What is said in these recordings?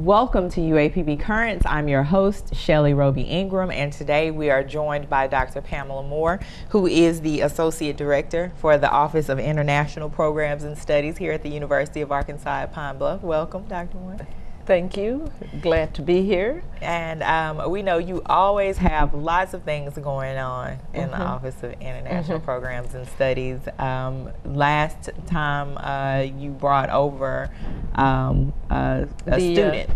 Welcome to UAPB Currents. I'm your host, Shelley, Roby, Ingram, and today we are joined by Dr. Pamela Moore, who is the Associate Director for the Office of International Programs and Studies here at the University of Arkansas at Pine Bluff. Welcome, Dr. Moore. Thank you. Glad to be here. And we know you always have lots of things going on in the Office of International Programs and Studies. Last time you brought over a student.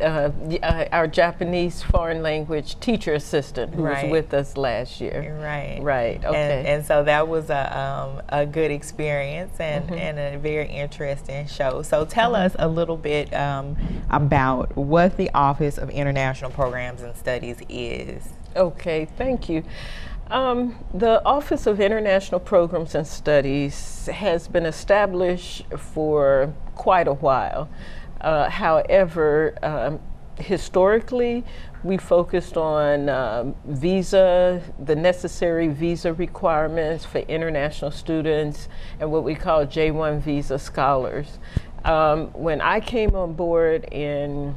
Our Japanese foreign language teacher assistant who was with us last year. Right. Okay. And so that was a good experience and a very interesting show. So tell us a little bit about what the Office of International Programs and Studies is. Okay, thank you. The Office of International Programs and Studies has been established for quite a while. However, historically, we focused on the necessary visa requirements for international students and what we call J1 visa scholars. When I came on board in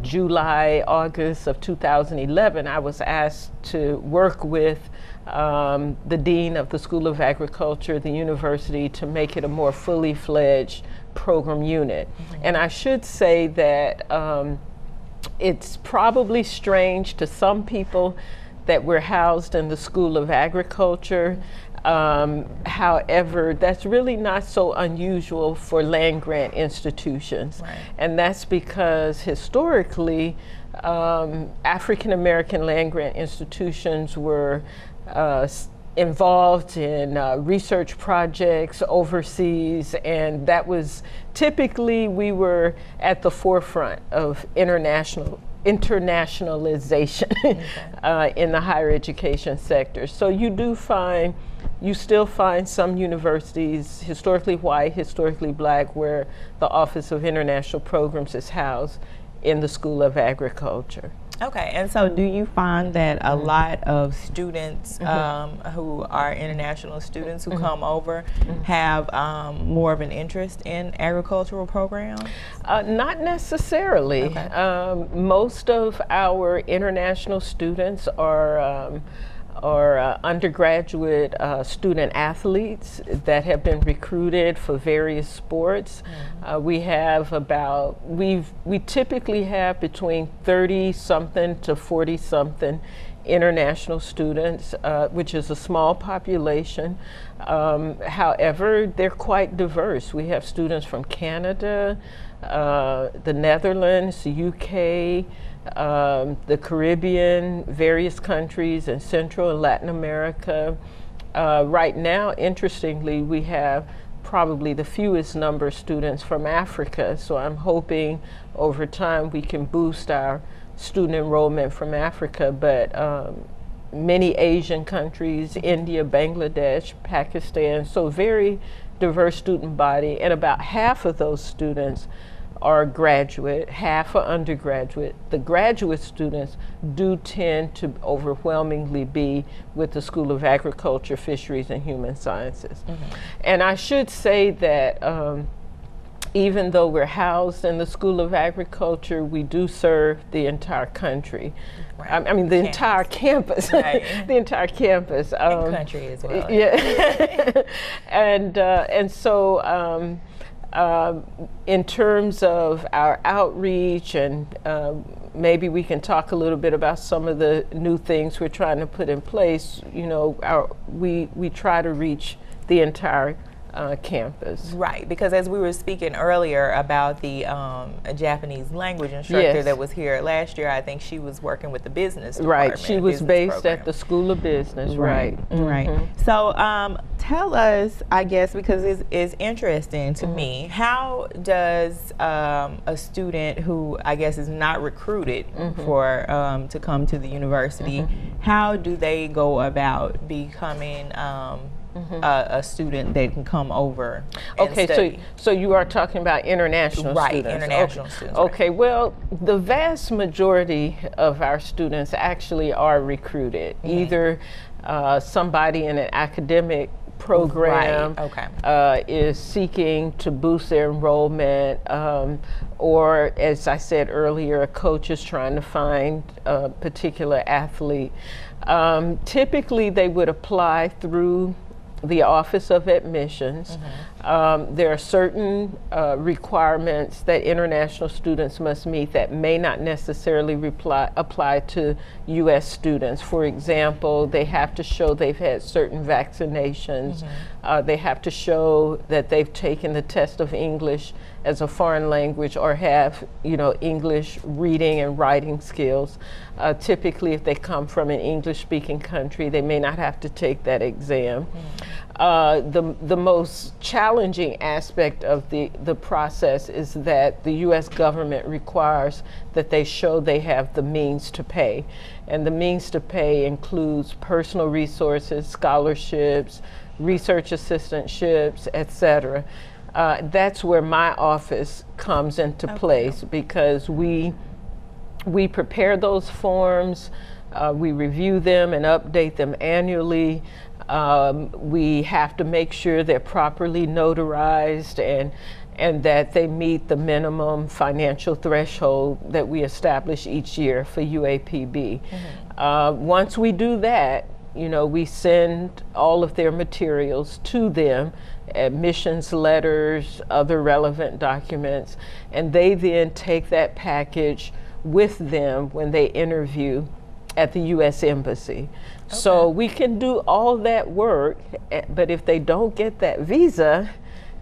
July, August of 2011, I was asked to work with the Dean of the School of Agriculture, the university, to make it a more fully fledged program unit. And I should say that it's probably strange to some people that we're housed in the School of Agriculture. However, that's really not so unusual for land grant institutions. And that's because historically, African American land grant institutions were involved in research projects overseas, and that was typically, we were at the forefront of internationalization in the higher education sector. So you still find some universities, historically white, historically black, where the Office of International Programs is housed in the School of Agriculture. Okay, and so do you find that a lot of students who are international students who come over have more of an interest in agricultural programs? Not necessarily. Okay. Most of our international students are undergraduate student athletes that have been recruited for various sports. We typically have between 30-something to 40-something international students, which is a small population. However, they're quite diverse. We have students from Canada, the Netherlands, the UK, the Caribbean, various countries in Central and Latin America. Right now, interestingly, we have probably the fewest number of students from Africa, so I'm hoping over time we can boost our student enrollment from Africa, but many Asian countries, India, Bangladesh, Pakistan, so very diverse student body, and about half of those students are graduate, half are undergraduate. The graduate students do tend to overwhelmingly be with the School of Agriculture, Fisheries, and Human Sciences. And I should say that even though we're housed in the School of Agriculture, we do serve the entire country. I mean, the entire campus. The entire campus. And country as well. Yeah. And so, in terms of our outreach, and maybe we can talk a little bit about some of the new things we're trying to put in place. You know, we try to reach the entire campus. Right, because as we were speaking earlier about the Japanese language instructor that was here last year, I think she was working with the business department. Right, she was based at the School of Business. Right. So tell us, I guess, because it's interesting to me, how does a student who, I guess, is not recruited for to come to the university, how do they go about becoming a student that can come over and study? So you are talking about international students. International students. Okay, well, the vast majority of our students actually are recruited. Either somebody in an academic program is seeking to boost their enrollment, or as I said earlier, a coach is trying to find a particular athlete. Typically they would apply through the Office of Admissions. There are certain requirements that international students must meet that may not necessarily apply to U.S. students. For example, they have to show they've had certain vaccinations. They have to show that they've taken the test of English as a foreign language or have, English reading and writing skills. Typically, if they come from an English-speaking country, they may not have to take that exam. The most challenging aspect of the process is that the U.S. government requires that they show they have the means to pay. And the means to pay includes personal resources, scholarships, research assistantships, etc. That's where my office comes into place, because we prepare those forms, we review them and update them annually. We have to make sure they're properly notarized and that they meet the minimum financial threshold that we establish each year for UAPB. Once we do that, we send all of their materials to them, admissions letters, other relevant documents, and they then take that package with them when they interview at the U.S. Embassy. So we can do all that work, but if they don't get that visa,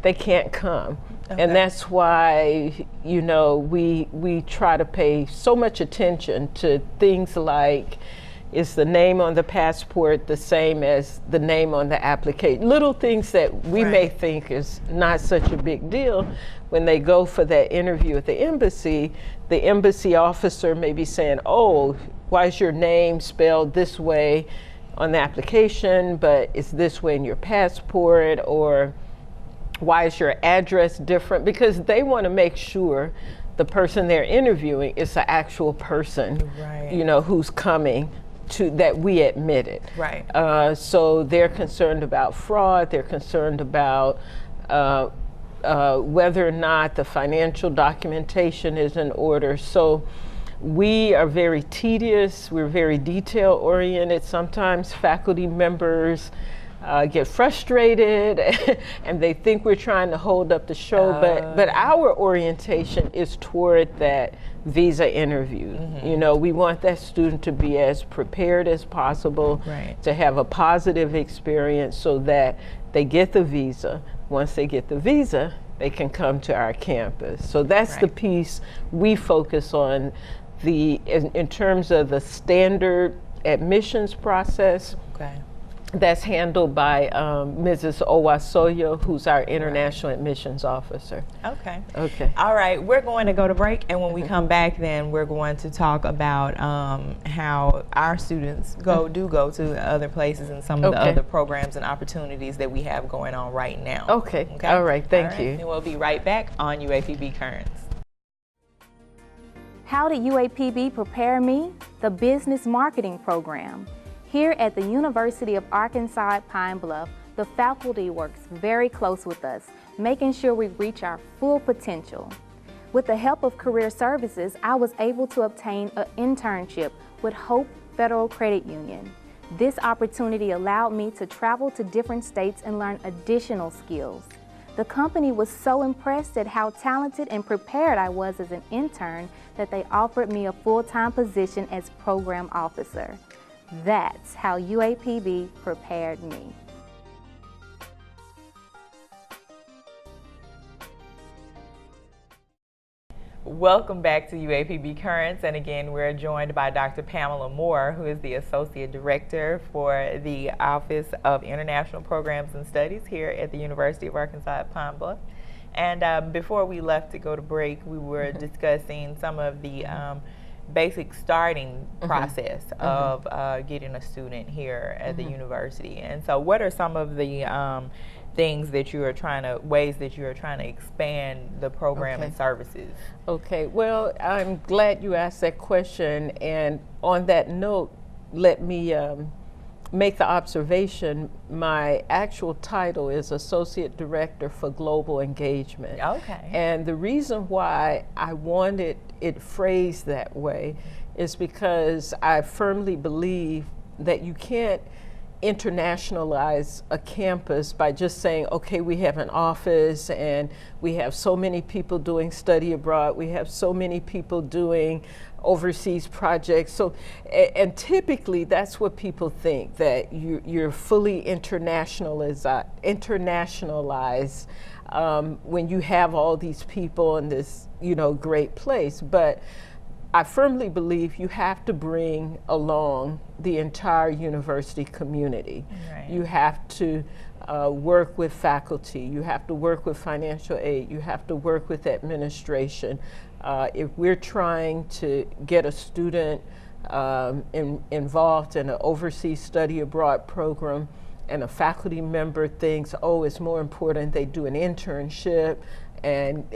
they can't come. And that's why, we try to pay so much attention to things like, is the name on the passport the same as the name on the application? Little things that we may think is not such a big deal. When they go for that interview at the embassy officer may be saying, oh, why is your name spelled this way on the application, but it's this way in your passport? Or why is your address different? Because they want to make sure the person they're interviewing is the actual person, who's coming to that we admitted. So they're concerned about fraud. They're concerned about whether or not the financial documentation is in order. So we are very tedious. We're very detail oriented. Sometimes faculty members get frustrated and they think we're trying to hold up the show, but our orientation is toward that visa interview. We want that student to be as prepared as possible, to have a positive experience so that they get the visa. Once they get the visa, they can come to our campus. So that's the piece we focus on. In terms of the standard admissions process, that's handled by Mrs. Owasoyo, who's our international admissions officer. All right, we're going to go to break, and when we come back, then we're going to talk about how our students do go to other places and some of the other programs and opportunities that we have going on right now. All right, thank you. And we'll be right back on UAPB Currents. How did UAPB prepare me? The Business Marketing Program. Here at the University of Arkansas at Pine Bluff, the faculty works very close with us, making sure we reach our full potential. With the help of Career Services, I was able to obtain an internship with Hope Federal Credit Union. This opportunity allowed me to travel to different states and learn additional skills. The company was so impressed at how talented and prepared I was as an intern that they offered me a full-time position as program officer. That's how UAPB prepared me. Welcome back to UAPB Currents, and again we're joined by Dr. Pamela Moore, who is the Associate Director for the Office of International Programs and Studies here at the University of Arkansas at Pine Bluff. And before we left to go to break, we were discussing some of the basic starting process of getting a student here at the university. And so what are some of the things that you are ways that you are trying to expand the program and services? Well, I'm glad you asked that question, and on that note, let me make the observation, my actual title is Associate Director for Global Engagement. Okay. And the reason why I wanted it phrased that way is because I firmly believe that you can't internationalize a campus by just saying, okay, we have an office and we have so many people doing study abroad, we have so many people doing overseas projects. So, and typically that's what people think, that you're fully internationalized when you have all these people in this, great place. But I firmly believe you have to bring along the entire university community. Right. You have to work with faculty, you have to work with financial aid, you have to work with administration. If we're trying to get a student involved in an overseas study abroad program, and a faculty member thinks, oh, it's more important they do an internship, and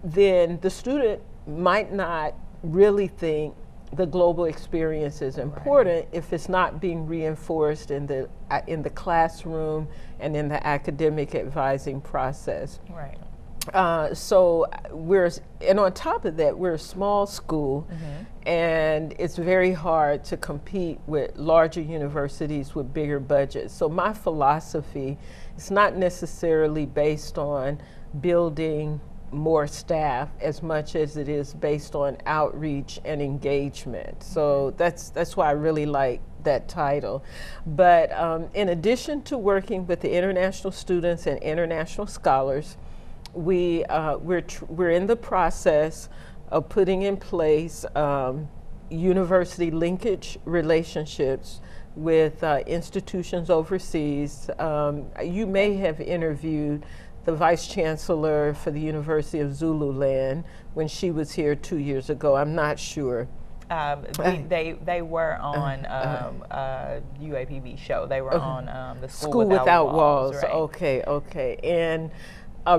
then the student might not really think the global experience is important. Right. If it's not being reinforced in the classroom and in the academic advising process. Right. So and on top of that, we're a small school, and it's very hard to compete with larger universities with bigger budgets. So my philosophy is not necessarily based on building more staff as much as it is based on outreach and engagement. So that's why I really like that title. But in addition to working with the international students and international scholars, we're in the process of putting in place university linkage relationships with institutions overseas. You may have interviewed the Vice Chancellor for the University of Zululand when she was here 2 years ago. I'm not sure. They were on UAPB show. They were on the School Without Walls. Right? Okay. And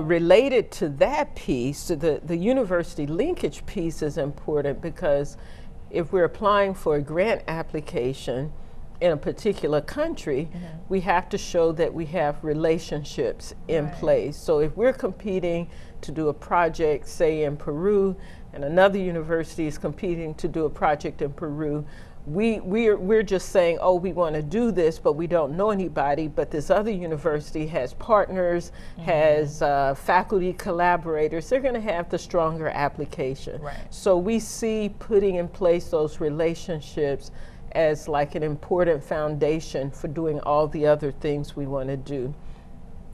related to that piece, the university linkage piece is important, because if we're applying for a grant application in a particular country, we have to show that we have relationships in place. So if we're competing to do a project, say in Peru, and another university is competing to do a project in Peru, we're just saying, oh, we want to do this, but we don't know anybody. But this other university has partners, has faculty collaborators. They're going to have the stronger application. Right. So we see putting in place those relationships as like an important foundation for doing all the other things we want to do.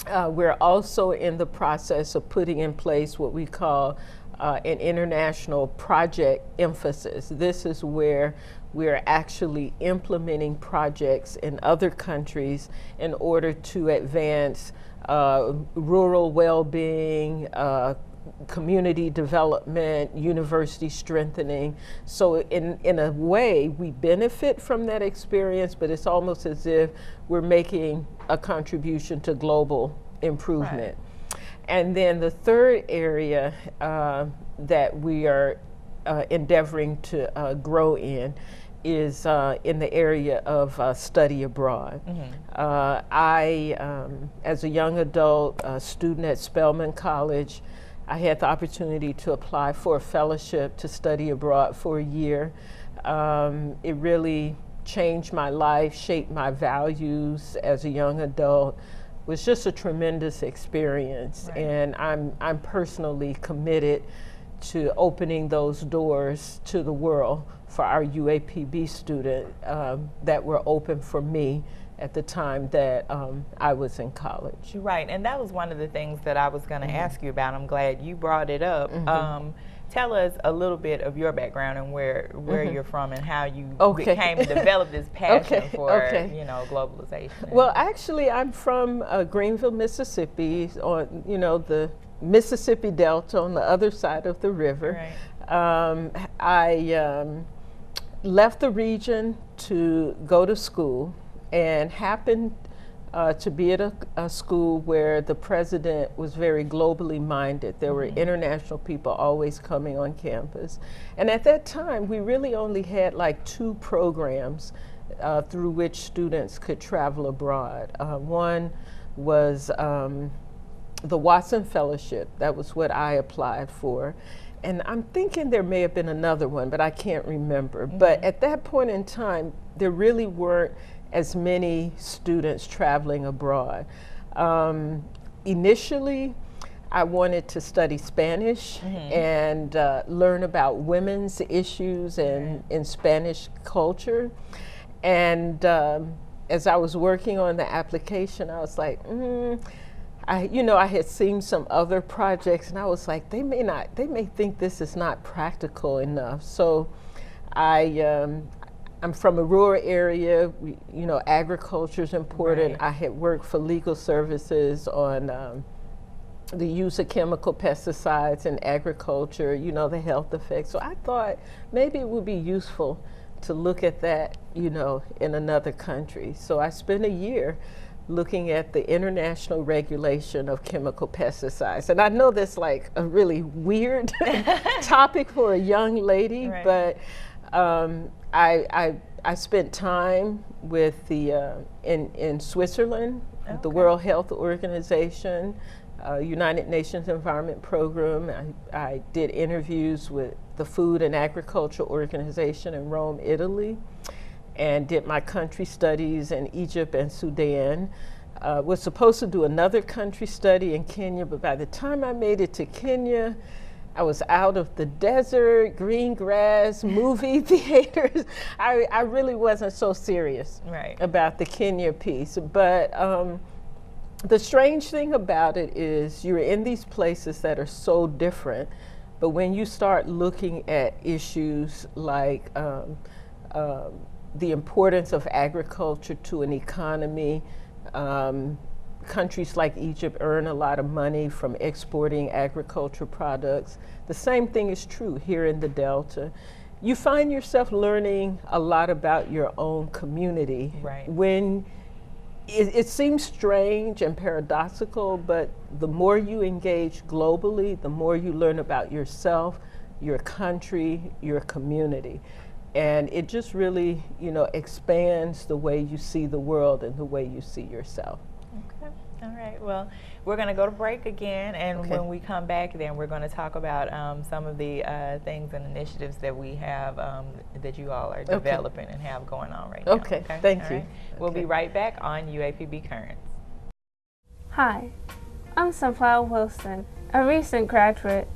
We're also in the process of putting in place what we call an international project emphasis. This is where we're actually implementing projects in other countries in order to advance rural well-being, community development, university strengthening. So in a way, we benefit from that experience, but it's almost as if we're making a contribution to global improvement. Right. And then the third area that we are endeavoring to grow in is in the area of study abroad. I, as a young adult, student at Spelman College, I had the opportunity to apply for a fellowship to study abroad for a year. It really changed my life, shaped my values as a young adult. It was just a tremendous experience. Right. And I'm personally committed to opening those doors to the world for our UAPB student that were open for me at the time that I was in college. Right, and that was one of the things that I was going to ask you about. I'm glad you brought it up. Tell us a little bit of your background and where you're from and how you became to develop this passion for globalization. Well, actually, I'm from Greenville, Mississippi, on the Mississippi Delta on the other side of the river. Right. I left the region to go to school and happened to be at a school where the president was very globally minded. There were international people always coming on campus. And at that time, we really only had like 2 programs through which students could travel abroad. One was the Watson Fellowship. That was what I applied for. And I'm thinking there may have been another one, but I can't remember. But at that point in time, there really weren't as many students traveling abroad. Initially, I wanted to study Spanish and learn about women's issues and in Spanish culture. And as I was working on the application, I was like, I had seen some other projects, and I was like, they may think this is not practical enough. So I'm from a rural area. Agriculture is important. Right. I had worked for legal services on the use of chemical pesticides in agriculture, the health effects. So I thought maybe it would be useful to look at that, in another country. So I spent a year looking at the international regulation of chemical pesticides. And I know that's like a really weird topic for a young lady, right. But I spent time with the in Switzerland, okay. The World Health Organization, United Nations Environment Program. I did interviews with the Food and Agriculture Organization in Rome, Italy, and did my country studies in Egypt and Sudan. Was supposed to do another country study in Kenya, but by the time I made it to Kenya, I was out of the desert, green grass, movie theaters. I really wasn't so serious about the Kenya piece. But the strange thing about it is you're in these places that are so different, but when you start looking at issues like the importance of agriculture to an economy, countries like Egypt earn a lot of money from exporting agricultural products. The same thing is true here in the Delta. You find yourself learning a lot about your own community. Right. When it seems strange and paradoxical, but the more you engage globally, the more you learn about yourself, your country, your community. And it just really, expands the way you see the world and the way you see yourself. Okay. All right. Well, we're going to go to break again, and when we come back, then we're going to talk about some of the things and initiatives that we have that you all are developing and have going on right now. Okay. Thank you. Right. We'll be right back on UAPB Currents. Hi, I'm Sunflower Wilson, a recent graduate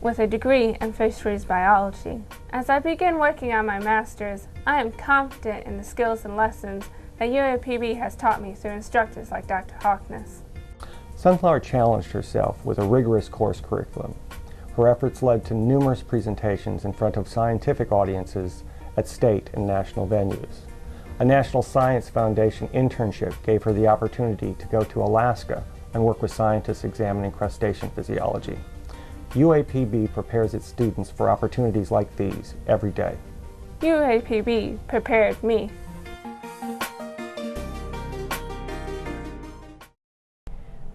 with a degree in fisheries biology. As I begin working on my master's, I am confident in the skills and lessons that UAPB has taught me through instructors like Dr. Hawkness. Sunflower challenged herself with a rigorous course curriculum. Her efforts led to numerous presentations in front of scientific audiences at state and national venues. A National Science Foundation internship gave her the opportunity to go to Alaska and work with scientists examining crustacean physiology. UAPB prepares its students for opportunities like these every day. UAPB prepared me.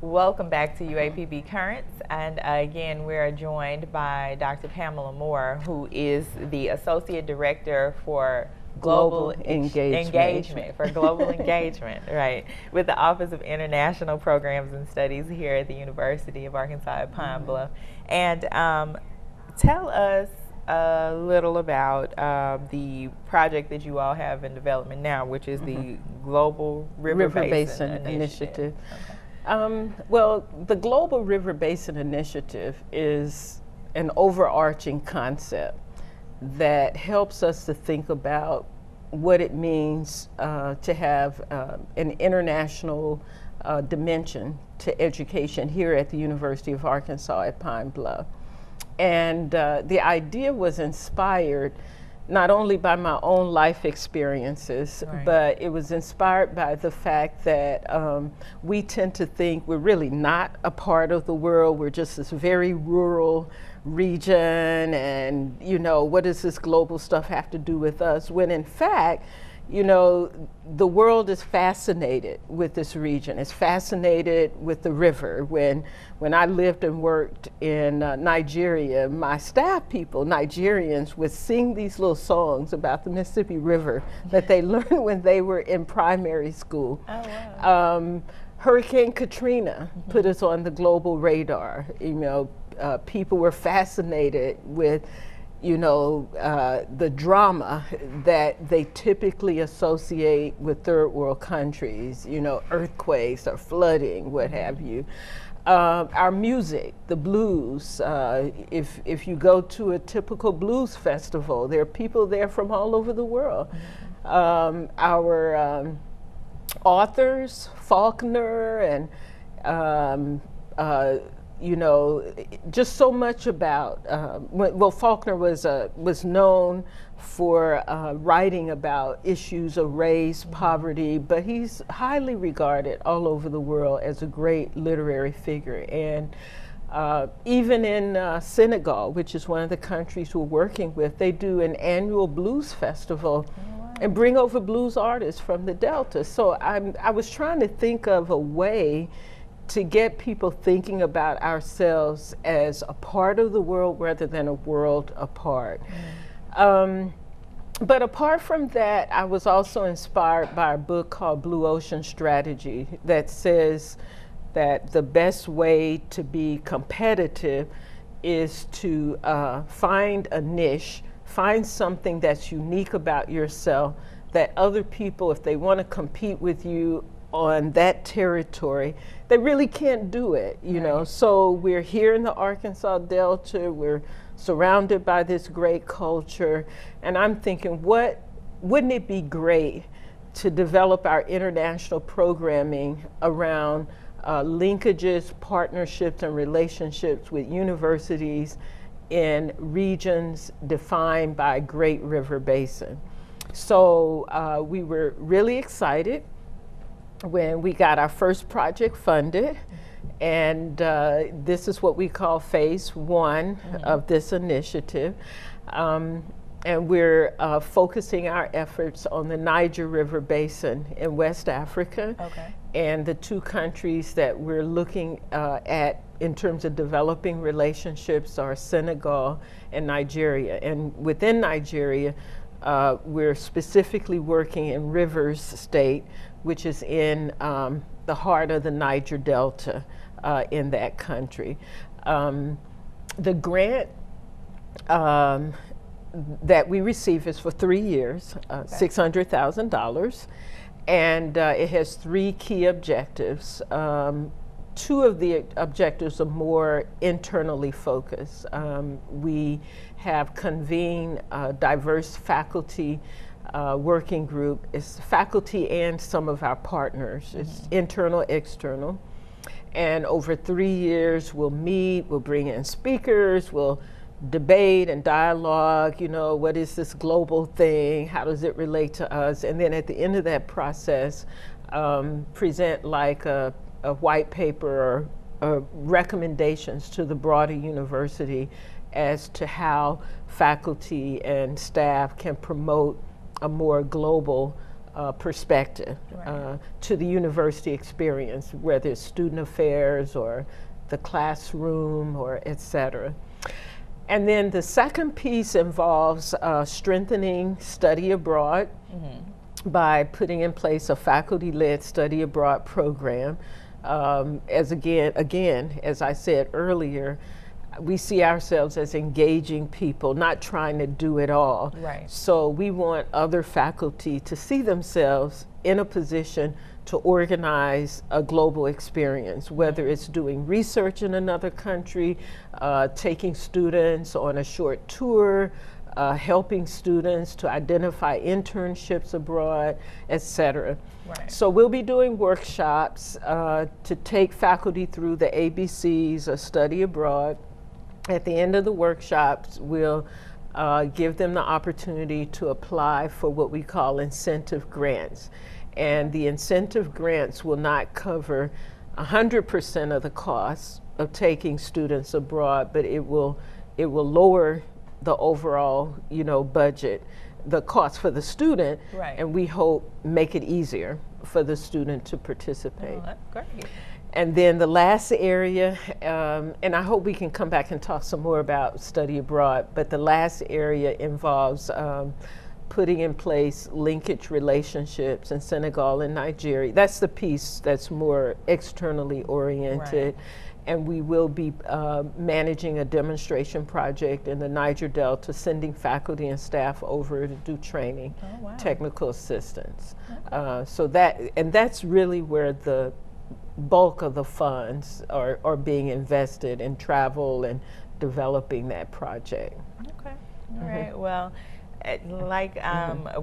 Welcome back to UAPB Currents, and again we are joined by Dr. Pamela Moore, who is the Associate Director for Global Engagement for Global Engagement, right, with the Office of International Programs and Studies here at the University of Arkansas at Pine Bluff. And tell us a little about the project that you all have in development now, which is the Global River Basin Initiative. Okay. Well, the Global River Basin Initiative is an overarching concept that helps us to think about what it means to have an international dimension to education here at the University of Arkansas at Pine Bluff. And the idea was inspired not only by my own life experiences, but it was inspired by the fact that we tend to think we're really not a part of the world. We're just this very rural region, and what does this global stuff have to do with us? When in fact, you know, the world is fascinated with this region. It's fascinated with the river. When I lived and worked in Nigeria, my staff people, Nigerians, would sing these little songs about the Mississippi River that they learned when they were in primary school. Oh, wow. Hurricane Katrina put us on the global radar. You know, people were fascinated with, you know, the drama that they typically associate with third world countries, you know, earthquakes or flooding, what have you. Our music, the blues, if you go to a typical blues festival, there are people there from all over the world. Our authors, Faulkner, and you know, just so much about. Well, Faulkner was known for writing about issues of race, poverty, but he's highly regarded all over the world as a great literary figure. And even in Senegal, which is one of the countries we're working with, they do an annual blues festival and bring over blues artists from the Delta. So I was trying to think of a way to get people thinking about ourselves as a part of the world rather than a world apart. But apart from that, I was also inspired by a book called Blue Ocean Strategy that says that the best way to be competitive is to find a niche, find something that's unique about yourself that other people, if they want to compete with you on that territory, they really can't do it, you know. So we're here in the Arkansas Delta, we're surrounded by this great culture, and I'm thinking, wouldn't it be great to develop our international programming around linkages, partnerships, and relationships with universities in regions defined by Great River Basin. So we were really excited when we got our first project funded, and this is what we call phase one of this initiative. And we're focusing our efforts on the Niger River Basin in West Africa. Okay. And the two countries that we're looking at in terms of developing relationships are Senegal and Nigeria. And within Nigeria, we're specifically working in Rivers State, which is in the heart of the Niger Delta in that country. The grant that we receive is for 3 years, $600,000, and it has 3 key objectives. 2 of the objectives are more internally focused. We have convened a diverse faculty working group. It's faculty and some of our partners. It's internal, external. And over 3 years, we'll meet, we'll bring in speakers, we'll debate and dialogue, you know, what is this global thing? How does it relate to us? And then at the end of that process, present like a white paper or recommendations to the broader university as to how faculty and staff can promote a more global perspective to the university experience, whether it's student affairs or the classroom or et cetera. And then the second piece involves strengthening study abroad by putting in place a faculty-led study abroad program. As I said earlier, we see ourselves as engaging people, not trying to do it all. Right. So we want other faculty to see themselves in a position to organize a global experience, whether it's doing research in another country, taking students on a short tour, helping students to identify internships abroad, et cetera. Right. So we'll be doing workshops to take faculty through the ABCs of study abroad. At the end of the workshops, we'll give them the opportunity to apply for what we call incentive grants. And the incentive grants will not cover 100% of the costs of taking students abroad, but it will lower the overall, you know, budget the cost for the student, Right. and we hope make it easier for the student to participate. Oh, that's great. And then the last area, and I hope we can come back and talk some more about study abroad, but the last area involves putting in place linkage relationships in Senegal and Nigeria. That's the piece that's more externally oriented. Right. And we will be managing a demonstration project in the Niger Delta, sending faculty and staff over to do training, Oh, wow. technical assistance. So that's really where the bulk of the funds are being invested in travel and developing that project. Okay. All right. Well, like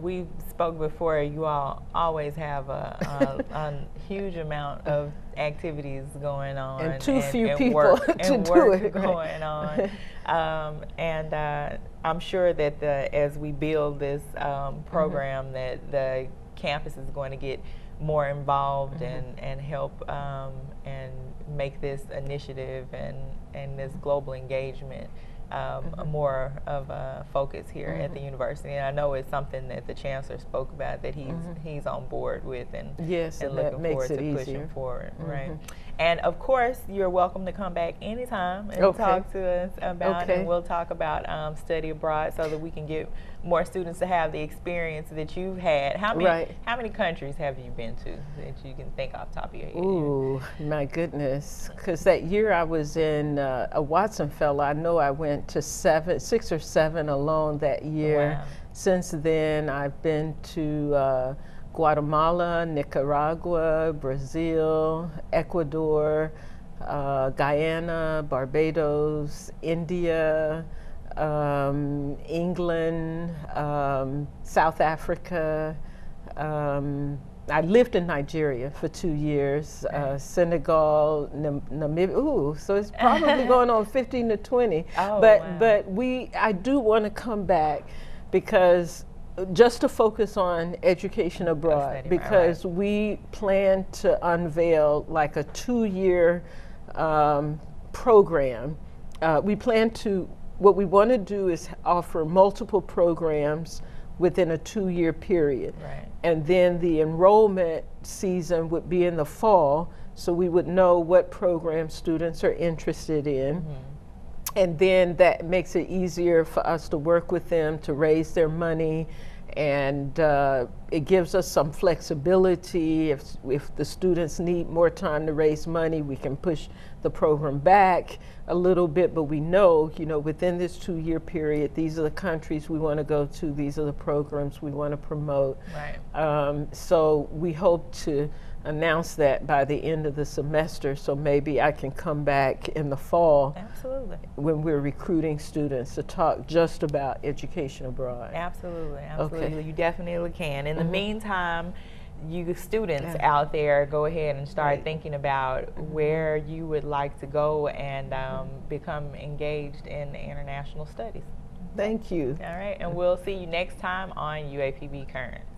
we spoke before, you all always have a huge amount of activities going on, And too few and people work, to and do work it. going on. And I'm sure that as we build this program, that the campus is going to get more involved and help and make this initiative and this global engagement more of a focus here at the university. And I know it's something that the chancellor spoke about, that he's on board with, and Yes, and and that looking makes forward it to pushing easier. forward. Right. And of course, you're welcome to come back anytime and Okay. talk to us about it. Okay. And we'll talk about study abroad, so that we can get more students to have the experience that you've had. How many countries have you been to that you can think off the top of your head? Ooh, my goodness. Because that year I was in a Watson Fellow, I know I went to 6 or 7 alone that year. Wow. Since then, I've been to Guatemala, Nicaragua, Brazil, Ecuador, Guyana, Barbados, India, England, South Africa. I lived in Nigeria for 2 years, Senegal, Namibia. Ooh, so it's probably going on 15 to 20. Oh, but wow. but I do want to come back, because just to focus on education abroad, Study, because we plan to unveil like a 2-year program. What we want to do is offer multiple programs within a 2-year period. Right. And then the enrollment season would be in the fall, so we would know what program students are interested in. And then that makes it easier for us to work with them to raise their money, and it gives us some flexibility. If the students need more time to raise money, we can push the program back a little bit, but we know, within this 2-year period, these are the countries we want to go to, these are the programs we want to promote. Right. So we hope to announce that by the end of the semester, so maybe I can come back in the fall. Absolutely. When we're recruiting students to talk just about education abroad. Absolutely. Absolutely. Okay. You definitely can. In the meantime, you students out there, go ahead and start thinking about where you would like to go and become engaged in international studies. Thank you. All right. And we'll see you next time on UAPB Currents.